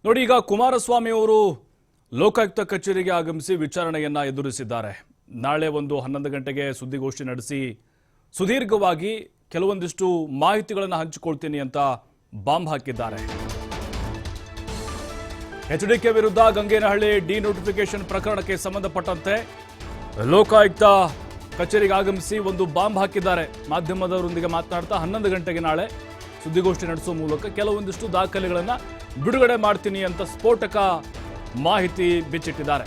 ನೋಡಿ, ಈಗ ಕುಮಾರಸ್ವಾಮಿ ಅವರು ಲೋಕಾಯುಕ್ತ ಕಚೇರಿಗೆ ಆಗಮಿಸಿ ವಿಚಾರಣೆಯನ್ನ ಎದುರಿಸಿದ್ದಾರೆ. ನಾಳೆ 11 ಗಂಟೆಗೆ ಸುದ್ದಿಗೋಷ್ಠಿ ನಡೆಸಿ ಸುದೀರ್ಘವಾಗಿ ಕೆಲವೊಂದಿಷ್ಟು ಮಾಹಿತಿಗಳನ್ನು ಹಂಚಿಕೊಳ್ತೀನಿ ಅಂತ ಬಾಂಬ್ ಹಾಕಿದ್ದಾರೆ. ಎಚ್ಡಿಕೆ ವಿರುದ್ಧ ಗಂಗೇನಹಳ್ಳಿ ಡಿನೋಟಿಫಿಕೇಶನ್ ಪ್ರಕರಣಕ್ಕೆ ಸಂಬಂಧಪಟ್ಟಂತೆ ಲೋಕಾಯುಕ್ತ ಕಚೇರಿಗೆ ಆಗಮಿಸಿ ಒಂದು ಬಾಂಬ್ ಹಾಕಿದ್ದಾರೆ. ಮಾಧ್ಯಮದವರೊಂದಿಗೆ ಮಾತನಾಡ್ತಾ 11 ಗಂಟೆಗೆ ನಾಳೆ ಸುದ್ದಿಗೋಷ್ಠಿ ನಡೆಸುವ ಮೂಲಕ ಕೆಲವೊಂದಿಷ್ಟು ದಾಖಲೆಗಳನ್ನು ಬಿಡುಗಡೆ ಮಾಡ್ತೀನಿ ಅಂತ ಸ್ಫೋಟಕ ಮಾಹಿತಿ ಬಿಚ್ಚಿಟ್ಟಿದ್ದಾರೆ.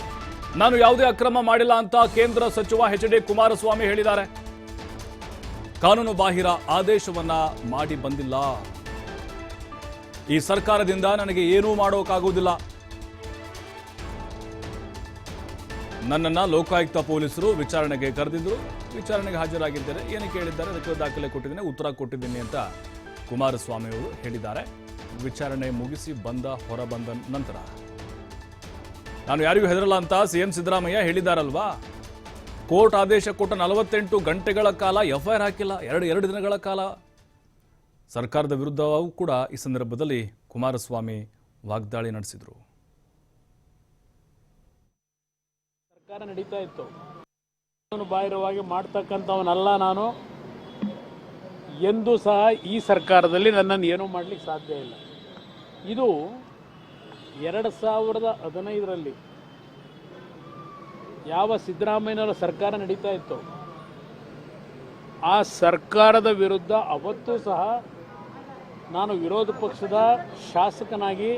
ನಾನು ಯಾವುದೇ ಅಕ್ರಮ ಮಾಡಿಲ್ಲ ಅಂತ ಕೇಂದ್ರ ಸಚಿವ ಎಚ್.ಡಿ. ಕುಮಾರಸ್ವಾಮಿ ಹೇಳಿದ್ದಾರೆ. ಕಾನೂನು ಬಾಹಿರ ಆದೇಶವನ್ನ ಮಾಡಿ ಬಂದಿಲ್ಲ. ಈ ಸರ್ಕಾರದಿಂದ ನನಗೆ ಏನೂ ಮಾಡೋಕ್ಕಾಗುವುದಿಲ್ಲ. ನನ್ನನ್ನು ಲೋಕಾಯುಕ್ತ ಪೊಲೀಸರು ವಿಚಾರಣೆಗೆ ಕರೆದಿದ್ರು, ವಿಚಾರಣೆಗೆ ಹಾಜರಾಗಿದ್ದೇನೆ. ಏನಕ್ಕೆ ಹೇಳಿದ್ದಾರೆ, ಅದಕ್ಕೆ ದಾಖಲೆ ಕೊಟ್ಟಿದ್ದೀನಿ, ಉತ್ತರ ಕೊಟ್ಟಿದ್ದೀನಿ ಅಂತ ಕುಮಾರಸ್ವಾಮಿ ಅವರು ಹೇಳಿದ್ದಾರೆ. ವಿಚಾರಣೆ ಮುಗಿಸಿ ಹೊರಬಂದ ನಂತರ ನಾನು ಯಾರಿಗೂ ಹೆದರಲ್ಲ ಅಂತ ಸಿಎಂ ಸಿದ್ದರಾಮಯ್ಯ ಹೇಳಿದಾರಲ್ವಾ. ಕೋರ್ಟ್ ಆದೇಶ ಕೊಟ್ಟ 48 ಗಂಟೆಗಳ ಕಾಲ ಎಫ್ಐಆರ್ ಹಾಕಿಲ್ಲ. ಎರಡು ದಿನಗಳ ಕಾಲ ಸರ್ಕಾರದ ವಿರುದ್ಧವೂ ಕೂಡ ಈ ಸಂದರ್ಭದಲ್ಲಿ ಕುಮಾರಸ್ವಾಮಿ ವಾಗ್ದಾಳಿ ನಡೆಸಿದರು. ಸರ್ಕಾರ ನಡೀತಾ ಇತ್ತು, ಬಾಹಿರವಾಗಿ ಮಾಡ್ತಕ್ಕಂಥವನಲ್ಲ ನಾನು. ಎಂದೂ ಸಹ ಈ ಸರ್ಕಾರದಲ್ಲಿ ನನ್ನನ್ನು ಏನೂ ಮಾಡಲಿಕ್ಕೆ ಸಾಧ್ಯ ಇಲ್ಲ. ಇದು 2015ರಲ್ಲಿ ಯಾವ ಸಿದ್ದರಾಮಯ್ಯನವರ ಸರ್ಕಾರ ನಡೀತಾ ಇತ್ತು, ಆ ಸರ್ಕಾರದ ವಿರುದ್ಧ ಅವತ್ತೂ ಸಹ ನಾನು ವಿರೋಧ ಪಕ್ಷದ ಶಾಸಕನಾಗಿ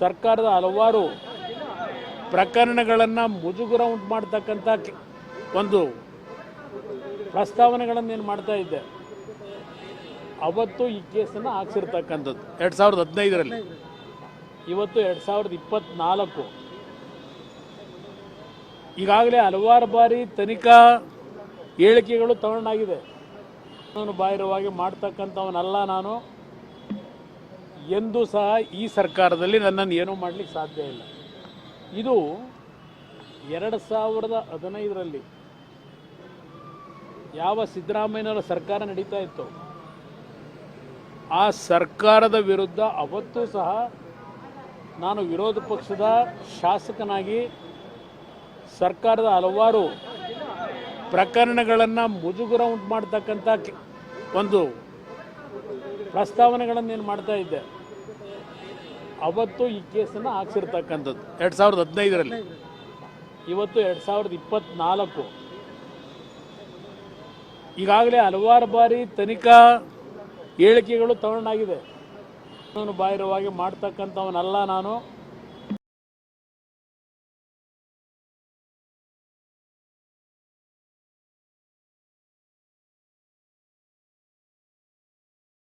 ಸರ್ಕಾರದ ಹಲವಾರು ಪ್ರಕರಣಗಳನ್ನು ಮುಜುಗರ ಉಂಟು ಮಾಡ್ತಕ್ಕಂಥ ಒಂದು ಪ್ರಸ್ತಾವನೆಗಳನ್ನು ಏನು ಮಾಡ್ತಾ ಇದ್ದೆ. ಅವತ್ತು ಈ ಕೇಸನ್ನು ಹಾಕ್ಸಿರ್ತಕ್ಕಂಥದ್ದು 2015ರಲ್ಲಿ. ಇವತ್ತು 2024. ಈಗಾಗಲೇ ಹಲವಾರು ಬಾರಿ ತನಿಖಾ ಹೇಳಿಕೆಗಳು ತಗೊಂಡಾಗಿದೆ. ನಾನು ಬಾಹಿರವಾಗಿ ಮಾಡ್ತಕ್ಕಂಥವನಲ್ಲ ನಾನು. ಎಂದೂ ಸಹ ಈ ಸರ್ಕಾರದಲ್ಲಿ ನನ್ನನ್ನು ಏನೂ ಮಾಡಲಿಕ್ಕೆ ಸಾಧ್ಯ ಇಲ್ಲ. ಇದು 2015ರಲ್ಲಿ ಯಾವ ಸಿದ್ದರಾಮಯ್ಯನವರ ಸರ್ಕಾರ ನಡೀತಾ ಇತ್ತು, ಆ ಸರ್ಕಾರದ ವಿರುದ್ಧ ಅವತ್ತೂ ಸಹ ನಾನು ವಿರೋಧ ಪಕ್ಷದ ಶಾಸಕನಾಗಿ ಸರ್ಕಾರದ ಹಲವಾರು ಪ್ರಕರಣಗಳನ್ನು ಮುಜುಗರ ಉಂಟು ಮಾಡ್ತಕ್ಕಂಥ ಒಂದು ಪ್ರಸ್ತಾವನೆಗಳನ್ನು ಏನು ಮಾಡ್ತಾ ಇದ್ದೆ. ಅವತ್ತು ಈ ಕೇಸನ್ನು ಹಾಕ್ಸಿರ್ತಕ್ಕಂಥದ್ದು 2015ರಲ್ಲಿ. ಇವತ್ತು 2024. ಈಗಾಗಲೇ ಹಲವಾರು ಬಾರಿ ತನಿಖಾ ಹೇಳಿಕೆಗಳು ತಗೊಂಡಾಗಿದೆ. ನಾನು ಬಾಹಿರವಾಗಿ ಮಾಡ್ತಕ್ಕಂಥವನಲ್ಲ ನಾನು.